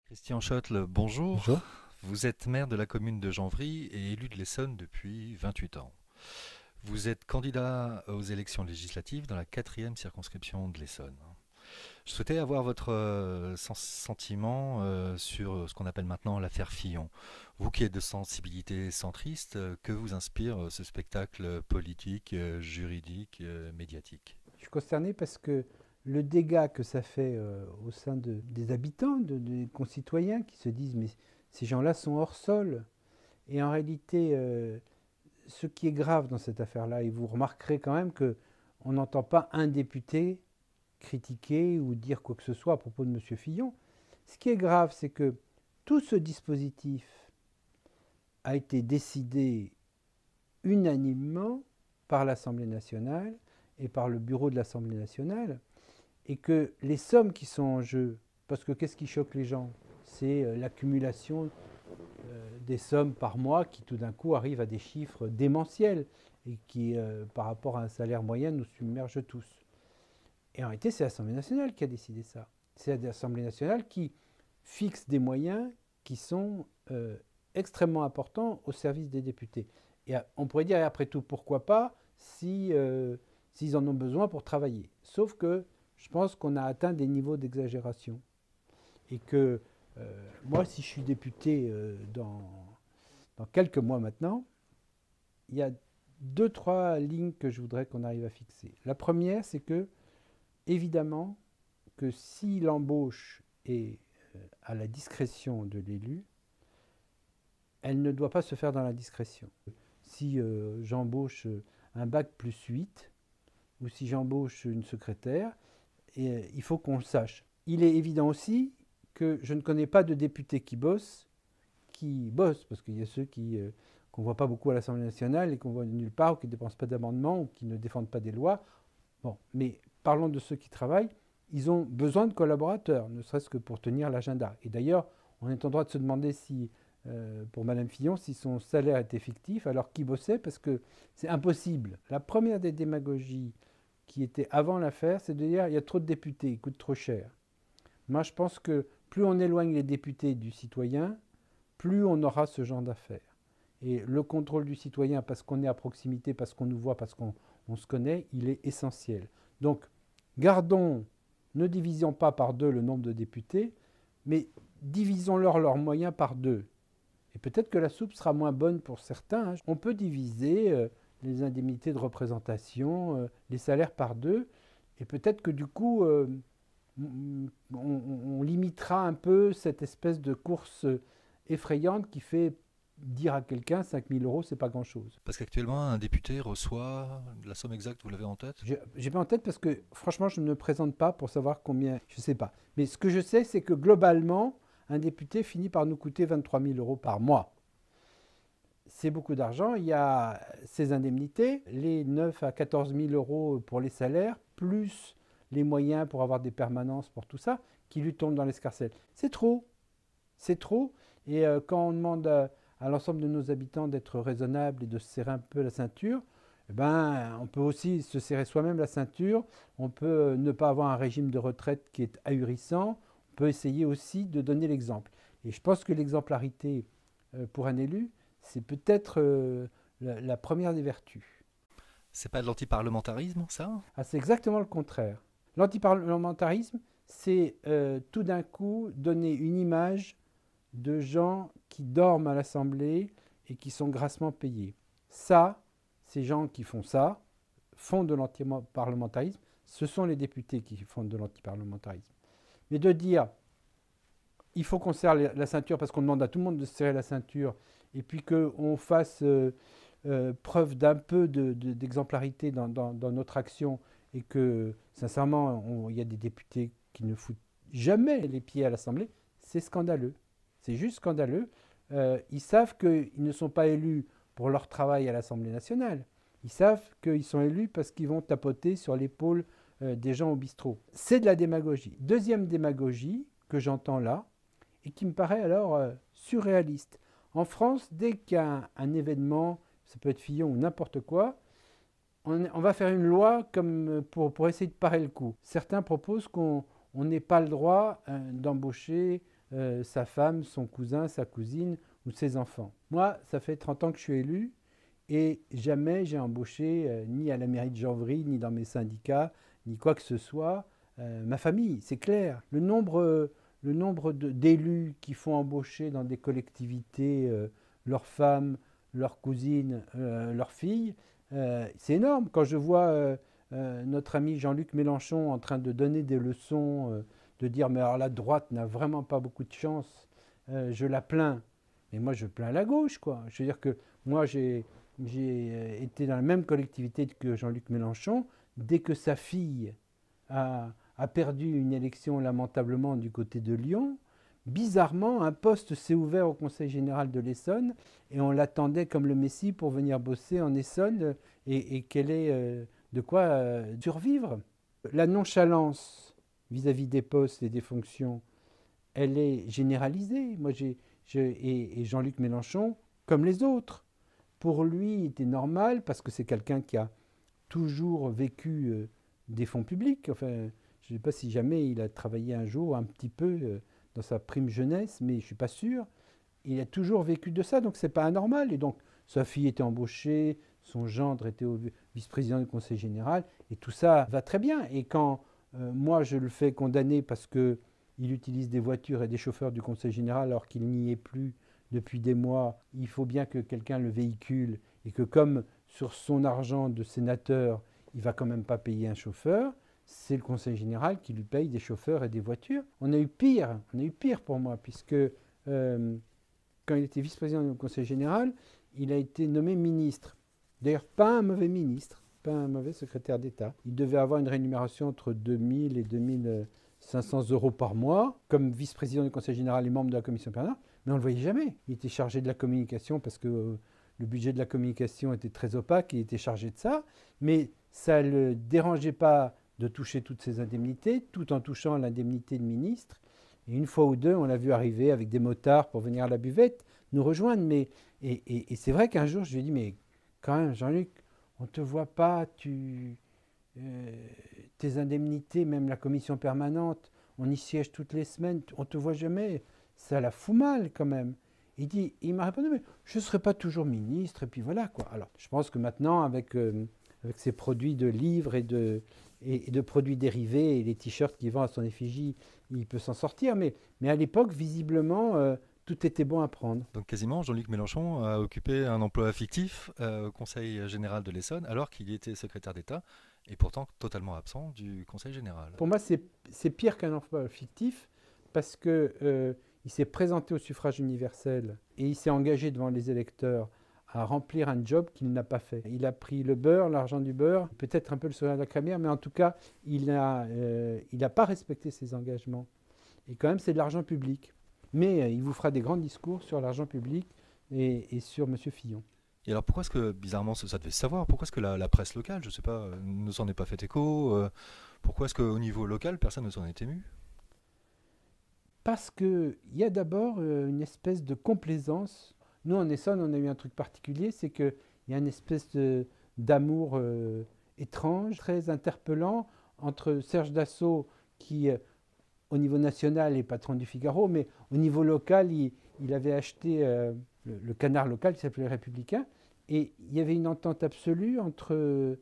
Christian Schottl, bonjour. Bonjour. Vous êtes maire de la commune de Janvry et élu de l'Essonne depuis 28 ans. Vous êtes candidat aux élections législatives dans la quatrième circonscription de l'Essonne. Je souhaitais avoir votre sentiment sur ce qu'on appelle maintenant l'affaire Fillon. Vous qui êtes de sensibilité centriste, que vous inspire ce spectacle politique, juridique, médiatique? Je suis concerné parce que le dégât que ça fait au sein des habitants, des concitoyens qui se disent mais ces gens-là sont hors sol. Et en réalité, ce qui est grave dans cette affaire-là, et vous remarquerez quand même qu'on n'entend pas un député critiquer ou dire quoi que ce soit à propos de M. Fillon. Ce qui est grave, c'est que tout ce dispositif a été décidé unanimement par l'Assemblée nationale et par le bureau de l'Assemblée nationale, et que les sommes qui sont en jeu, parce que qu'est-ce qui choque les gens? C'est l'accumulation des sommes par mois qui tout d'un coup arrivent à des chiffres démentiels et qui, par rapport à un salaire moyen, nous submergent tous. Et en réalité, c'est l'Assemblée nationale qui a décidé ça. C'est l'Assemblée nationale qui fixe des moyens qui sont extrêmement importants au service des députés. Et on pourrait dire, après tout, pourquoi pas s'ils en ont besoin pour travailler. Sauf que je pense qu'on a atteint des niveaux d'exagération. Et que moi, si je suis député dans quelques mois maintenant, il y a deux, trois lignes que je voudrais qu'on arrive à fixer. La première, c'est que, évidemment, que si l'embauche est à la discrétion de l'élu, elle ne doit pas se faire dans la discrétion. Si j'embauche un bac plus 8, ou si j'embauche une secrétaire, il faut qu'on le sache. Il est évident aussi que je ne connais pas de députés qui bossent, parce qu'il y a ceux qu'on ne voit pas beaucoup à l'Assemblée nationale et qu'on voit nulle part, ou qui ne dépensent pas d'amendements, ou qui ne défendent pas des lois. Bon, mais parlons de ceux qui travaillent. Ils ont besoin de collaborateurs, ne serait-ce que pour tenir l'agenda. Et d'ailleurs, on est en droit de se demander si, pour Madame Fillon, si son salaire était fictif, alors qui bossait, parce que c'est impossible. La première des démagogies qui était avant l'affaire, c'est de dire il y a trop de députés, ils coûtent trop cher. Moi, je pense que plus on éloigne les députés du citoyen, plus on aura ce genre d'affaires. Et le contrôle du citoyen, parce qu'on est à proximité, parce qu'on nous voit, parce qu'on se connaît, il est essentiel. Donc, gardons, ne divisons pas par deux le nombre de députés, mais divisons-leur leurs moyens par deux. Et peut-être que la soupe sera moins bonne pour certains. On peut diviser les indemnités de représentation, les salaires par deux, et peut-être que du coup, on limitera un peu cette espèce de course effrayante qui fait dire à quelqu'un 5 000 euros, c'est pas grand-chose. Parce qu'actuellement, un député reçoit la somme exacte, vous l'avez en tête? J'ai pas en tête parce que franchement, je ne me présente pas pour savoir combien, je sais pas. Mais ce que je sais, c'est que globalement, un député finit par nous coûter 23 000 euros par mois. C'est beaucoup d'argent. Il y a ces indemnités, les 9 à 14 000 euros pour les salaires, plus les moyens pour avoir des permanences pour tout ça, qui lui tombent dans l'escarcelle. C'est trop. C'est trop. Et quand on demande à l'ensemble de nos habitants d'être raisonnables et de se serrer un peu la ceinture, eh ben, on peut aussi se serrer soi-même la ceinture. On peut ne pas avoir un régime de retraite qui est ahurissant. On peut essayer aussi de donner l'exemple. Et je pense que l'exemplarité pour un élu, c'est peut-être la première des vertus. C'est pas de l'antiparlementarisme, ça? Ah, c'est exactement le contraire. L'antiparlementarisme, c'est tout d'un coup donner une image de gens qui dorment à l'Assemblée et qui sont grassement payés. Ça, ces gens qui font ça, font de l'antiparlementarisme. Ce sont les députés qui font de l'antiparlementarisme. Mais de dire, il faut qu'on serre la ceinture parce qu'on demande à tout le monde de se serrer la ceinture et puis qu'on fasse preuve d'un peu d'exemplarité dans notre action et que, sincèrement, il y a des députés qui ne foutent jamais les pieds à l'Assemblée, c'est scandaleux. C'est juste scandaleux. Ils savent qu'ils ne sont pas élus pour leur travail à l'Assemblée nationale. Ils savent qu'ils sont élus parce qu'ils vont tapoter sur l'épaule des gens au bistrot. C'est de la démagogie. Deuxième démagogie que j'entends là, et qui me paraît alors surréaliste. En France, dès qu'il y a un événement, ça peut être Fillon ou n'importe quoi, on va faire une loi comme pour essayer de parer le coup. Certains proposent qu'on n'ait pas le droit d'embaucher sa femme, son cousin, sa cousine ou ses enfants. Moi, ça fait 30 ans que je suis élu et jamais j'ai embauché, ni à la mairie de Janvry, ni dans mes syndicats, ni quoi que ce soit, ma famille, c'est clair. Le nombre d'élus qui font embaucher dans des collectivités leurs femmes, leurs cousines, leurs filles, c'est énorme. Quand je vois notre ami Jean-Luc Mélenchon en train de donner des leçons, de dire mais alors la droite n'a vraiment pas beaucoup de chance, je la plains. Mais moi je plains la gauche, quoi. Je veux dire que moi j'ai été dans la même collectivité que Jean-Luc Mélenchon. Dès que sa fille a perdu une élection lamentablement du côté de Lyon, bizarrement, un poste s'est ouvert au Conseil général de l'Essonne et on l'attendait comme le Messie pour venir bosser en Essonne et qu'elle ait de quoi survivre. La nonchalance vis-à-vis des postes et des fonctions, elle est généralisée. Et Jean-Luc Mélenchon, comme les autres, pour lui, il était normal parce que c'est quelqu'un qui a toujours vécu des fonds publics. Enfin, je ne sais pas si jamais il a travaillé un jour un petit peu dans sa prime jeunesse, mais je ne suis pas sûr. Il a toujours vécu de ça, donc ce n'est pas anormal. Et donc, sa fille était embauchée, son gendre était vice-président du Conseil général, et tout ça va très bien. Et quand moi, je le fais condamner parce qu'il utilise des voitures et des chauffeurs du Conseil général alors qu'il n'y est plus depuis des mois, il faut bien que quelqu'un le véhicule, et que comme sur son argent de sénateur, il ne va quand même pas payer un chauffeur, c'est le Conseil général qui lui paye des chauffeurs et des voitures. On a eu pire pour moi, puisque quand il était vice-président du Conseil général, il a été nommé ministre. D'ailleurs, pas un mauvais ministre, pas un mauvais secrétaire d'État. Il devait avoir une rémunération entre 2000 et 2500 euros par mois, comme vice-président du Conseil général et membre de la commission permanente, mais on ne le voyait jamais. Il était chargé de la communication parce que le budget de la communication était très opaque, il était chargé de ça, mais ça ne le dérangeait pas de toucher toutes ces indemnités, tout en touchant l'indemnité de ministre. Et une fois ou deux, on l'a vu arriver avec des motards pour venir à la buvette, nous rejoindre. Et c'est vrai qu'un jour, je lui ai dit, mais quand même, Jean-Luc, on ne te voit pas, tes indemnités, même la commission permanente, on y siège toutes les semaines, on ne te voit jamais, ça la fout mal quand même. Il m'a répondu, mais je ne serai pas toujours ministre, et puis voilà quoi. Alors, je pense que maintenant, avec ces produits de livres et de produits dérivés et les t-shirts qu'il vend à son effigie, il peut s'en sortir. Mais à l'époque, visiblement, tout était bon à prendre. Donc quasiment, Jean-Luc Mélenchon a occupé un emploi fictif au Conseil général de l'Essonne, alors qu'il était secrétaire d'État, et pourtant totalement absent du Conseil général. Pour moi, c'est pire qu'un emploi fictif, parce que il s'est présenté au suffrage universel et il s'est engagé devant les électeurs à remplir un job qu'il n'a pas fait. Il a pris le beurre, l'argent du beurre, peut-être un peu le sourire de la crémière, mais en tout cas, il n'a pas respecté ses engagements. Et quand même, c'est de l'argent public. Mais il vous fera des grands discours sur l'argent public et sur M. Fillon. Et alors pourquoi est-ce que, bizarrement, ça devait se savoir, pourquoi est-ce que la presse locale, je ne sais pas, ne s'en est pas fait écho pourquoi est-ce qu'au niveau local, personne ne s'en est ému? Parce qu'il y a d'abord une espèce de complaisance. Nous, en Essonne, on a eu un truc particulier, c'est qu'il y a une espèce d'amour étrange, très interpellant, entre Serge Dassault, qui, au niveau national, est patron du Figaro, mais au niveau local, il avait acheté le canard local qui s'appelait Républicain, et il y avait une entente absolue entre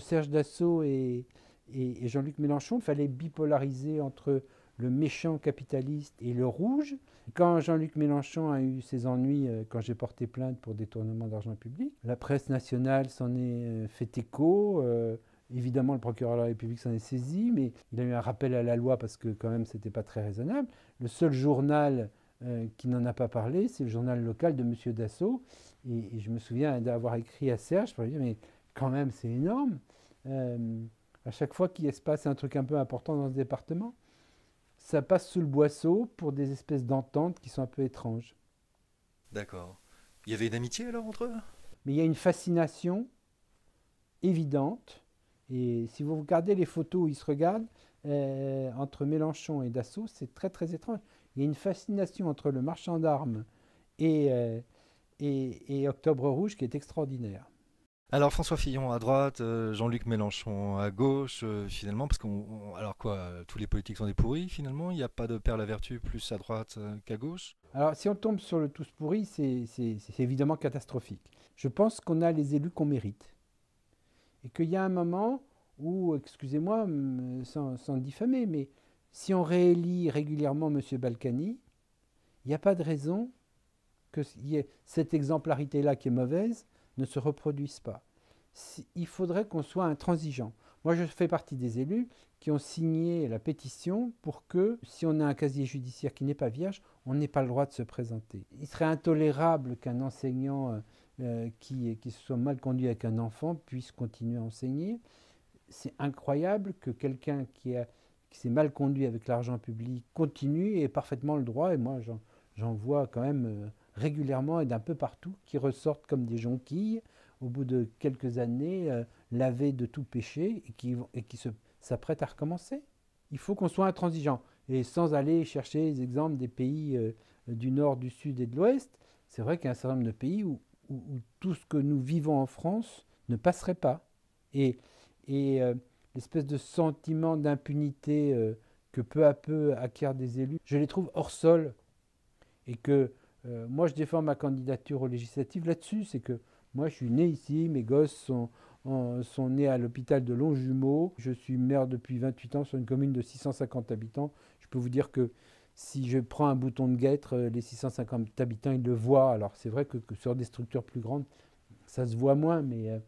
Serge Dassault et Jean-Luc Mélenchon. Il fallait bipolariser entre le méchant capitaliste et le rouge. Quand Jean-Luc Mélenchon a eu ses ennuis, quand j'ai porté plainte pour détournement d'argent public, la presse nationale s'en est fait écho. Évidemment, le procureur de la République s'en est saisi, mais il a eu un rappel à la loi parce que quand même, c'était pas très raisonnable. Le seul journal qui n'en a pas parlé, c'est le journal local de M. Dassault. Et je me souviens d'avoir écrit à Serge pour lui dire, mais quand même, c'est énorme. À chaque fois qu'il se passe un truc un peu important dans ce département, ça passe sous le boisseau pour des espèces d'ententes qui sont un peu étranges. D'accord. Il y avait une amitié alors entre eux? Mais il y a une fascination évidente. Et si vous regardez les photos où ils se regardent, entre Mélenchon et Dassault, c'est très très étrange. Il y a une fascination entre le marchand d'armes et Octobre Rouge qui est extraordinaire. Alors François Fillon à droite, Jean-Luc Mélenchon à gauche, finalement, parce alors quoi, tous les politiques sont des pourris finalement, il n'y a pas de perle à vertu plus à droite qu'à gauche. Alors, si on tombe sur le tous pourri, c'est évidemment catastrophique. Je pense qu'on a les élus qu'on mérite. Et qu'il y a un moment où, excusez-moi, sans diffamer, mais si on réélit régulièrement M. Balkany, il n'y a pas de raison que cette exemplarité-là qui est mauvaise ne se reproduise pas. Il faudrait qu'on soit intransigeant. Moi, je fais partie des élus qui ont signé la pétition pour que, si on a un casier judiciaire qui n'est pas vierge, on n'ait pas le droit de se présenter. Il serait intolérable qu'un enseignant qui se soit mal conduit avec un enfant puisse continuer à enseigner. C'est incroyable que quelqu'un qui s'est mal conduit avec l'argent public continue et ait parfaitement le droit. Et moi, j'en vois quand même régulièrement et d'un peu partout qui ressortent comme des jonquilles au bout de quelques années, lavés de tout péché et qui s'apprêtent à recommencer. Il faut qu'on soit intransigeant. Et sans aller chercher les exemples des pays du nord, du sud et de l'ouest, c'est vrai qu'il y a un certain nombre de pays où tout ce que nous vivons en France ne passerait pas. Et, et l'espèce de sentiment d'impunité que peu à peu acquièrent des élus, je les trouve hors sol. Et que moi, je défends ma candidature aux législatives là-dessus. C'est que moi, je suis né ici, mes gosses sont nés à l'hôpital de Longjumeau. Je suis maire depuis 28 ans sur une commune de 650 habitants. Je peux vous dire que si je prends un bouton de guêtre, les 650 habitants, ils le voient. Alors, c'est vrai que sur des structures plus grandes, ça se voit moins, mais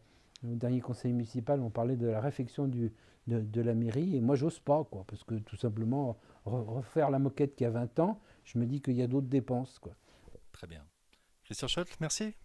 au dernier conseil municipal, on parlait de la réfection de la mairie, et moi, j'ose pas, quoi, parce que tout simplement, refaire la moquette qui a 20 ans, je me dis qu'il y a d'autres dépenses, quoi. Très bien. Christian Schott, merci.